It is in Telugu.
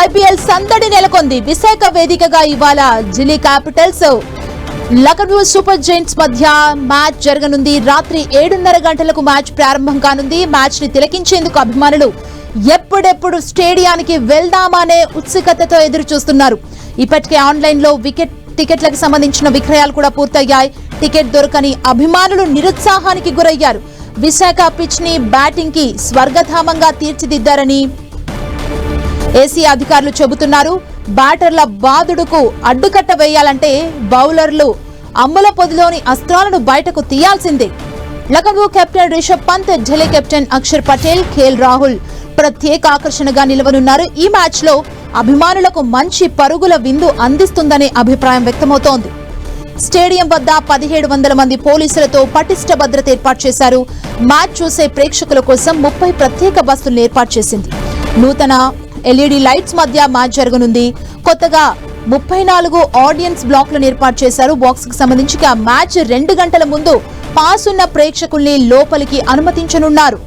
ఐపీఎల్ సందడి నెలకొంది. విశాఖ వేదికగా ఇవాళ Delhi Capitals Lucknow super Giants మధ్య మ్యాచ్ జరగనుంది. రాత్రి 7:30 గంటలకు మ్యాచ్ ప్రారంభం కానుంది. మ్యాచ్ ని తిలకించేందుకు అభిమానులు ఎప్పుడెప్పుడు స్టేడియానికి వెళ్దామనే ఉత్సుకతతో ఎదురు చూస్తున్నారు. ఇప్పటికే ఆన్లైన్ లో టికెట్లకు సంబంధించిన విక్రయాలు కూడా పూర్తయ్యాయి. టికెట్ దొరకని అభిమానులు నిరుత్సాహానికి గురయ్యారు. విశాఖ పిచ్ ని బ్యాటింగ్ కి స్వర్గధామంగా తీర్చిదిద్దారని ఏసీ అధికారులు చెబుతున్నారు. బ్యాటర్ల బాదుడుకు అడ్డుకట్ట వేయాలంటే బౌలర్లు అమ్ముల పొదిలోని అస్త్రాలను బయటకు తీయాల్సిందే. Lucknow captain Rishabh Pant, Delhi captain Axar Patel, KL Rahul ప్రత్యేక ఆకర్షణగా నిలవనున్నారు. ఈ మ్యాచ్ లో అభిమానులకు మంచి పరుగుల విందు అందిస్తుందనే అభిప్రాయం వ్యక్తమవుతోంది. స్టేడియం వద్ద 1700 మంది పోలీసులతో పటిష్ట భద్రత ఏర్పాటు చేశారు. మ్యాచ్ చూసే ప్రేక్షకుల కోసం 30 ప్రత్యేక బస్సులను ఏర్పాటు చేసింది. నూతన ఎల్ఈడి లైట్స్ మధ్య మ్యాచ్ జరగనుంది. కొత్తగా 34 ఆడియన్స్ బ్లాక్లను ఏర్పాటు చేశారు. బాక్స్ కు సంబంధించి మ్యాచ్ 2 గంటల ముందు పాస్ ఉన్న ప్రేక్షకుల్ని లోపలికి అనుమతించనున్నారు.